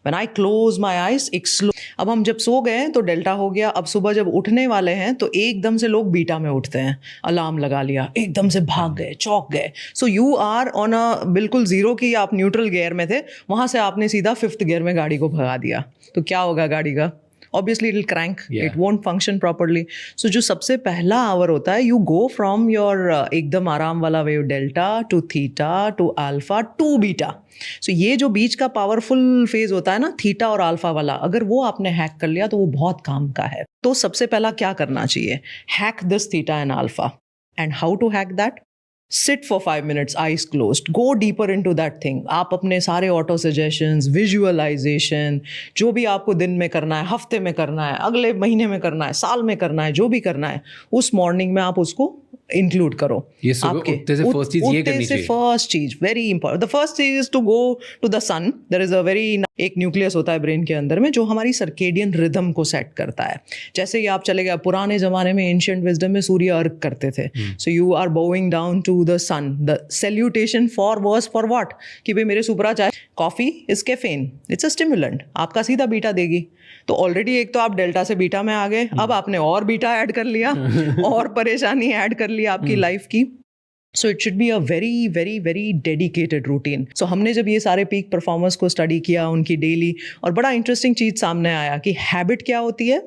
When I close my eyes एक slow. अब हम जब सो गए तो डेल्टा हो गया, अब सुबह जब उठने वाले हैं तो एकदम से लोग बीटा में उठते हैं, अलार्म लगा लिया, एकदम से भाग गए, चौंक गए। So you are on a बिल्कुल जीरो की आप न्यूट्रल गियर में थे, वहां से आपने सीधा 5th गियर में गाड़ी को भगा दिया, तो क्या होगा गाड़ी का? Obviously it'll crank, it won't function properly. So जो सबसे पहला आवर होता है, you go from your एकदम आराम वाला wave delta to theta to alpha to beta. So ये जो बीच का पावरफुल फेज होता है ना, थीटा और अल्फा वाला, अगर वो आपने हैक कर लिया तो वो बहुत काम का है. तो सबसे पहला क्या करना चाहिए? Hack this theta and alpha. And how to hack that? Sit for 5 minutes, eyes closed. Go deeper into that thing. आप अपने सारे ऑटो सजेशंस, विजुअलाइजेशन, जो भी आपको दिन में करना है, हफ्ते में करना है, अगले महीने में करना है, साल में करना है, जो भी करना है, उस मॉर्निंग में आप उसको इंक्लूड करो. ये सुबह उठते से फर्स्ट चीज ये करनी चाहिए. फर्स्ट चीज वेरी इंपॉर्टेंट. द फर्स्ट चीज is to go to the sun. There is a very एक न्यूक्लियस होता है ब्रेन के अंदर में जो हमारी सर्केडियन रिदम को सेट करता है. जैसे ही आप चले गए, पुराने जमाने में एंशिएंट विजडम में सूर्य अर्घ करते थे. So you are bowing down to the sun. The salutation for was for what? कि भाई मेरे सुपरा चाय, coffee is caffeine, it's a stimulant, आपका सीधा बीटा देगी. तो ऑलरेडी एक तो आप डेल्टा से बीटा में आ गए, अब आपने और बीटा ऐड कर लिया और परेशानी ऐड कर ली आपकी लाइफ की. So it should be a very very very dedicated routine. So हमने जब ये सारे पीक परफॉर्मर्स को स्टडी किया, उनकी डेली, और बड़ा इंटरेस्टिंग चीज सामने आया कि हैबिट क्या होती है,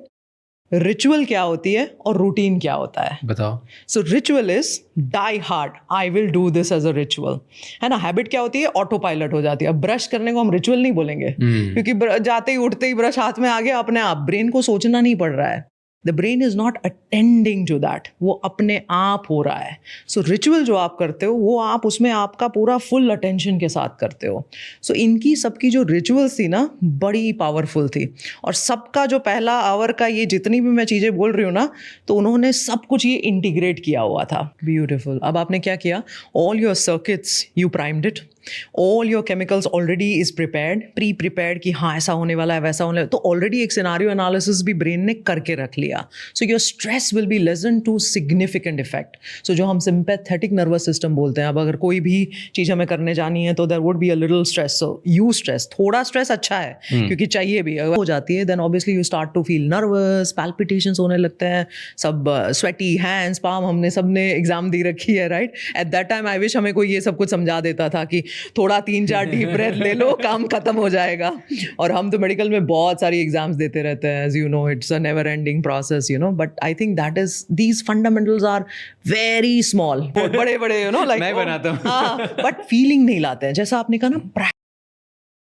रिचुअल क्या होती है, और रूटीन क्या होता है. बताओ. So ritual is die hard, I will do this as a ritual, है ना. हैबिट क्या होती है? ऑटो पायलट हो जाती है. अब ब्रश करने को हम रिचुअल नहीं बोलेंगे, क्योंकि जाते ही उठते ही ब्रश हाथ में आ गया अपने आप. ब्रेन को सोचना नहीं पड़ रहा है. The brain is not attending to that, वो अपने आप हो रहा है. सो रिचुअल जो आप करते हो वो आप उसमें आपका पूरा फुल अटेंशन के साथ करते हो. सो इनकी सबकी जो रिचुअल्स थी ना, बड़ी पावरफुल थी. और सबका जो पहला आवर का ये जितनी भी मैं चीज़ें बोल रही हूँ ना, तो उन्होंने सब कुछ ये इंटीग्रेट किया हुआ था. ब्यूटिफुल. अब आपने क्या किया? All your circuits you primed it. All your chemicals already is prepared, pre prepared कि हाँ ऐसा होने वाला है, वैसा होने वाला है. तो ऑलरेडी एक सिनारियो एनालिसिस भी ब्रेन ने करके रख लिया. So your stress will be lessen to significant effect. So जो हम सिंपैथेटिक नर्वस सिस्टम बोलते हैं, अब अगर कोई भी चीज़ हमें करने जानी है तो there would be a little stress. So you stress, थोड़ा स्ट्रेस अच्छा है क्योंकि चाहिए भी. अगर हो जाती है then obviously you start to feel nervous, palpitations होने लगते हैं, सब स्वेटी हैंड्स, पाम. हमने सबने एग्जाम दी रखी है, right. At that time I wish हमें कोई ये सब कुछ समझा देता था कि थोड़ा 3-4 डीप ब्रेथ ले लो, काम खत्म हो जाएगा. और हम तो मेडिकल में बहुत सारी एग्जाम्स देते रहते हैं, as you know, it's a never ending process, you know. But I think that is, these fundamentals are very small, बड़े बड़े, यू नो, लाइक मैं बनाता हूँ. हाँ, बट फीलिंग नहीं लाते हैं. जैसा आपने कहा ना,